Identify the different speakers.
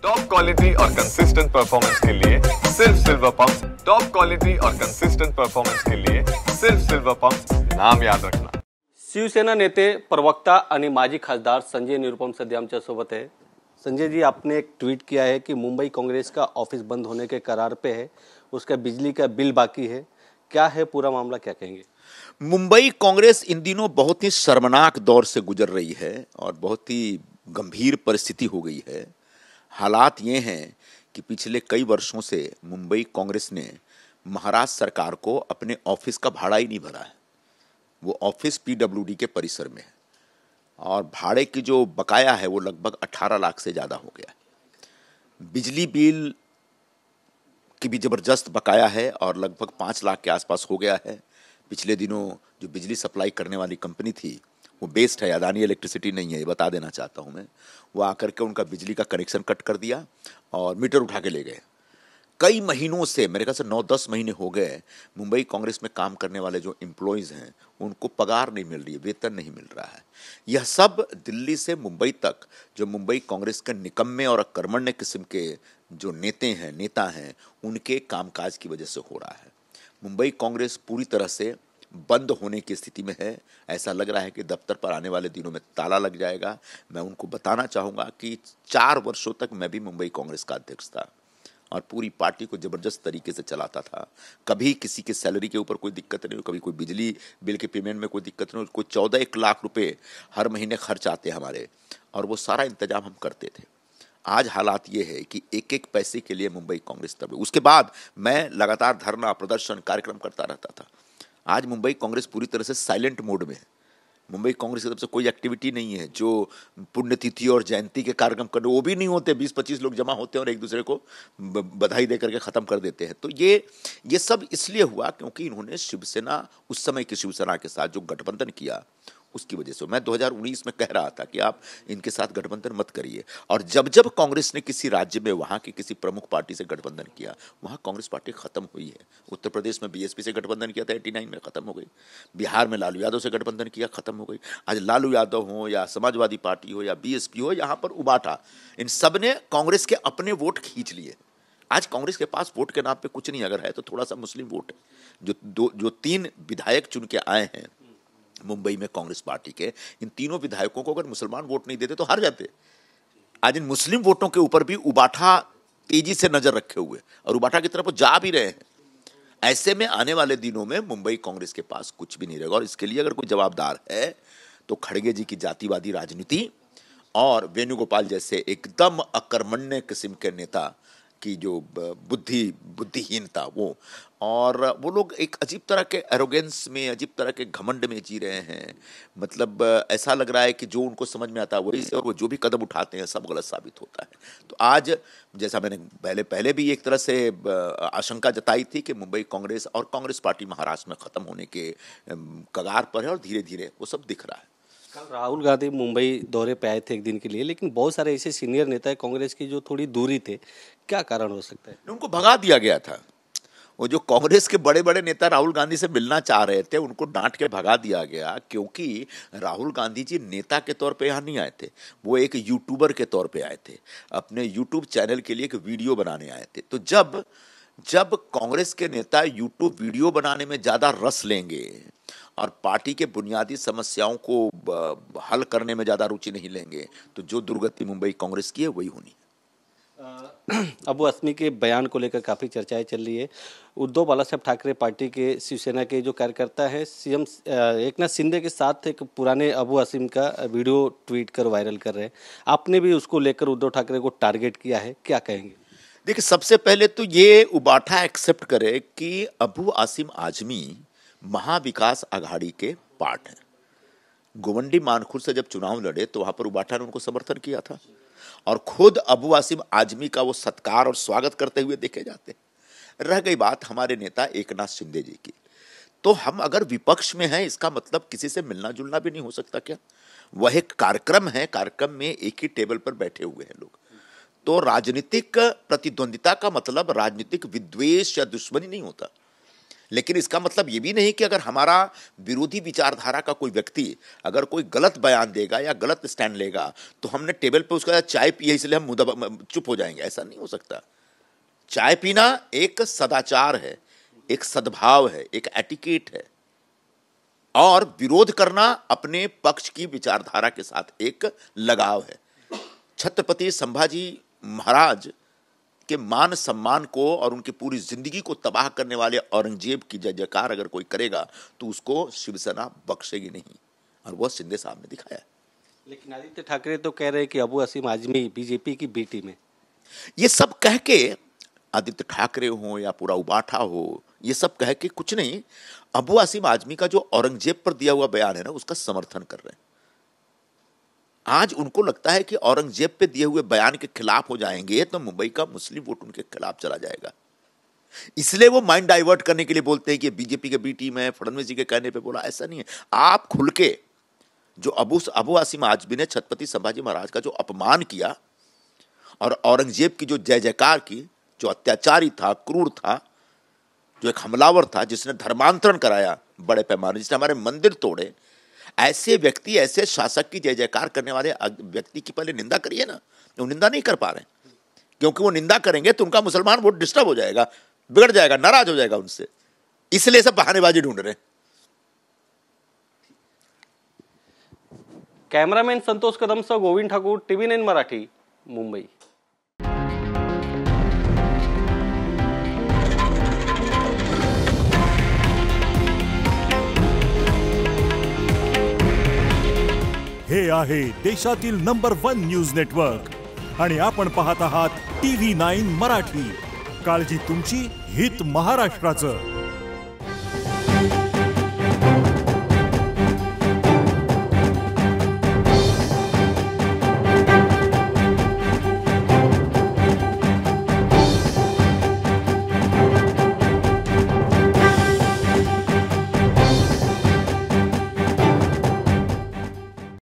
Speaker 1: Top quality और consistent performance के लिए सिर्फ सिल्वर पंप। टॉप क्वालिटी और कंसिस्टेंट परफॉर्मेंस के लिए सिर्फ सिल्वर पंप, नाम याद रखना।
Speaker 2: शिवसेना नेते, प्रवक्ता आणि माजी खासदार संजय निरुपम सध्या आमच्या सोबत है। संजय जी, आपने एक ट्वीट किया है कि मुंबई कांग्रेस का ऑफिस बंद होने के करार पे है, उसका बिजली का बिल बाकी है। क्या है पूरा मामला, क्या कहेंगे?
Speaker 3: मुंबई कांग्रेस इन दिनों बहुत ही शर्मनाक दौर से गुजर रही है और बहुत ही गंभीर परिस्थिति हो गई है। हालात ये हैं कि पिछले कई वर्षों से मुंबई कांग्रेस ने महाराष्ट्र सरकार को अपने ऑफिस का भाड़ा ही नहीं भरा है। वो ऑफिस पीडब्ल्यूडी के परिसर में है और भाड़े की जो बकाया है वो लगभग 18 लाख से ज़्यादा हो गया है। बिजली बिल की भी ज़बरदस्त बकाया है और लगभग 5 लाख के आसपास हो गया है। पिछले दिनों जो बिजली सप्लाई करने वाली कंपनी थी वो बेस्ड है, अदानी इलेक्ट्रिसिटी नहीं है, ये बता देना चाहता हूँ मैं। वो आकर के उनका बिजली का कनेक्शन कट कर दिया और मीटर उठा के ले गए। कई महीनों से, मेरे ख्याल से 9-10 महीने हो गए, मुंबई कांग्रेस में काम करने वाले जो एम्प्लॉयज़ हैं उनको पगार नहीं मिल रही है, वेतन नहीं मिल रहा है। यह सब दिल्ली से मुंबई तक जो मुंबई कांग्रेस के निकम्मे और अकर्मण्य किस्म के जो नेता हैं उनके कामकाज की वजह से हो रहा है। मुंबई कांग्रेस पूरी तरह से बंद होने की स्थिति में है। ऐसा लग रहा है कि दफ्तर पर आने वाले दिनों में ताला लग जाएगा। मैं उनको बताना चाहूँगा कि 4 वर्षों तक मैं भी मुंबई कांग्रेस का अध्यक्ष था और पूरी पार्टी को ज़बरदस्त तरीके से चलाता था। कभी किसी के सैलरी के ऊपर कोई दिक्कत नहीं हुई, कभी कोई बिजली बिल के पेमेंट में कोई दिक्कत नहीं हुई। कोई 14-1 लाख रुपए हर महीने खर्च आते हमारे और वो सारा इंतजाम हम करते थे। आज हालात ये है कि एक एक पैसे के लिए मुंबई कांग्रेस तब, उसके बाद मैं लगातार धरना प्रदर्शन कार्यक्रम करता रहता था। आज मुंबई कांग्रेस पूरी तरह से साइलेंट मोड में है। मुंबई कांग्रेस की तरफ से कोई एक्टिविटी नहीं है। जो पुण्यतिथि और जयंती के कार्यक्रम करने वो भी नहीं होते। 20-25 लोग जमा होते हैं और एक दूसरे को बधाई दे करके ख़त्म कर देते हैं। तो ये सब इसलिए हुआ क्योंकि इन्होंने शिवसेना, उस समय की शिवसेना के साथ जो गठबंधन किया उसकी वजह से। मैं 2019 में कह रहा था कि आप इनके साथ गठबंधन मत करिए, और जब जब कांग्रेस ने किसी राज्य में वहाँ की किसी प्रमुख पार्टी से गठबंधन किया वहाँ कांग्रेस पार्टी खत्म हुई है। उत्तर प्रदेश में बीएसपी से गठबंधन किया था 89 में, खत्म हो गई। बिहार में लालू यादव से गठबंधन किया, खत्म हो गई। आज लालू यादव हो या समाजवादी पार्टी हो या बीएसपी हो, यहाँ पर उबाटा, इन सब ने कांग्रेस के अपने वोट खींच लिए। आज कांग्रेस के पास वोट के नाम पे कुछ नहीं, अगर है तो थोड़ा सा मुस्लिम वोट है। जो 3 विधायक चुन के आए हैं मुंबई में कांग्रेस पार्टी के, इन तीनों विधायकों को अगर मुसलमान वोट नहीं देते तो हार जाते। आज इन मुस्लिम वोटों के ऊपर भी उबाठा तेजी से नजर रखे हुए और उबाठा की तरफ जा भी रहे हैं। ऐसे में आने वाले दिनों में मुंबई कांग्रेस के पास कुछ भी नहीं रहेगा और इसके लिए अगर कोई जवाबदार है तो खड़गे जी की जातिवादी राजनीति और वेणुगोपाल जैसे एकदम अकर्मण्य किस्म के नेता की जो बुद्धिहीनता, वो लोग एक अजीब तरह के एरोगेंस में, अजीब तरह के घमंड में जी रहे हैं। मतलब ऐसा लग रहा है कि जो उनको समझ में आता है वही से, और वो जो भी कदम उठाते हैं सब गलत साबित होता है। तो आज जैसा मैंने पहले भी एक तरह से आशंका जताई थी कि मुंबई कांग्रेस और कांग्रेस पार्टी महाराष्ट्र में ख़त्म होने के कगार पर है और धीरे धीरे वो सब दिख रहा है।
Speaker 2: कल राहुल गांधी मुंबई दौरे पे आए थे एक दिन के लिए, लेकिन बहुत सारे ऐसे सीनियर नेता है कांग्रेस की जो थोड़ी दूरी थे। क्या कारण हो सकता है?
Speaker 3: उनको भगा दिया गया था। वो जो कांग्रेस के बड़े बड़े नेता राहुल गांधी से मिलना चाह रहे थे उनको डांट के भगा दिया गया, क्योंकि राहुल गांधी जी नेता के तौर पे यहाँ नहीं आए थे, वो एक यूट्यूबर के तौर पे आए थे। अपने यूट्यूब चैनल के लिए एक वीडियो बनाने आए थे। तो जब कांग्रेस के नेता यूट्यूब वीडियो बनाने में ज़्यादा रस लेंगे और पार्टी के बुनियादी समस्याओं को हल करने में ज़्यादा रुचि नहीं लेंगे तो जो दुर्गति मुंबई कांग्रेस की है वही होनी।
Speaker 2: अबू आसमी के बयान को लेकर काफ़ी चर्चाएं चल रही है। उद्धव बालासाहेब ठाकरे पार्टी के शिवसेना के जो कार्यकर्ता है सीएम एकनाथ शिंदे के साथ एक पुराने अबू आसिम का वीडियो ट्वीट कर वायरल कर रहे हैं। आपने भी उसको लेकर उद्धव ठाकरे को टारगेट किया है, क्या कहेंगे?
Speaker 3: देखिए, सबसे पहले तो ये उबाठा एक्सेप्ट करे कि अबू आसिम आजमी महाविकास आघाड़ी के पार्ट हैं। गोवंडी मानखुर से जब चुनाव लड़े तो वहां पर उबाठा ने उनको समर्थन किया था और खुद अबू आसिम आजमी का वो सत्कार और स्वागत करते हुए देखे जाते हैं। रह गई बात हमारे नेता एकनाथ शिंदे जी की, तो हम अगर विपक्ष में हैं इसका मतलब किसी से मिलना जुलना भी नहीं हो सकता क्या? वह एक कार्यक्रम है, कार्यक्रम में एक ही टेबल पर बैठे हुए हैं लोग। तो राजनीतिक प्रतिद्वंदिता का मतलब राजनीतिक विद्वेष या दुश्मनी नहीं होता। लेकिन इसका मतलब ये भी नहीं कि अगर हमारा विरोधी विचारधारा का कोई व्यक्ति अगर कोई गलत बयान देगा या गलत स्टैंड लेगा तो हमने टेबल पे उसका चाय पी है इसलिए हम चुप हो जाएंगे, ऐसा नहीं हो सकता। चाय पीना एक सदाचार है, एक सद्भाव है, एक एटिकेट है, और विरोध करना अपने पक्ष की विचारधारा के साथ एक लगाव है। छत्रपति संभाजी महाराज के मान सम्मान को और उनकी पूरी जिंदगी को तबाह करने वाले औरंगजेब की जय जयकार अगर कोई करेगा तो उसको शिवसेना बख्शेगी नहीं, और वह शिंदे साहब ने दिखाया।
Speaker 2: लेकिन आदित्य ठाकरे तो कह रहे हैं कि अबू असीम आजमी बीजेपी की बी टीम है।
Speaker 3: ये सब कह के आदित्य ठाकरे हो या पूरा उबाठा हो, ये सब कह के कुछ नहीं, अबू असीम आजमी का जो औरंगजेब पर दिया हुआ बयान है ना, उसका समर्थन कर रहे हैं। आज उनको लगता है कि औरंगजेब पे दिए हुए बयान के खिलाफ हो जाएंगे तो मुंबई का मुस्लिम वोट उनके खिलाफ चला जाएगा, इसलिए वो माइंड डाइवर्ट करने के लिए बोलते हैं कि बीजेपी के बी टीम है, फडणवीस जी के कहने पे बोला। ऐसा नहीं है। आप खुल के जो अबू असीम आजमी ने छत्रपति संभाजी महाराज का जो अपमान किया और औरंगजेब की जो जय जयकार की, जो अत्याचारी था, क्रूर था, जो एक हमलावर था, जिसने धर्मांतरण कराया बड़े पैमाने, जिसने हमारे मंदिर तोड़े, ऐसे व्यक्ति, ऐसे शासक की जय जयकार करने वाले व्यक्ति की पहले निंदा करिए ना। वो निंदा नहीं कर पा रहे, क्योंकि वो निंदा करेंगे तो उनका मुसलमान वोट डिस्टर्ब हो जाएगा, बिगड़ जाएगा, नाराज हो जाएगा उनसे, इसलिए सब बहानेबाजी ढूंढ रहे हैं।
Speaker 2: कैमरामैन संतोष कदम सह गोविंद ठाकूर, TV9 मराठी, मुंबई।
Speaker 4: हे आहे देशातील नंबर 1 न्यूज नेटवर्क आणि आपण पाहत आहात TV9 मराठी। काळजी तुमची, हित महाराष्ट्राचं।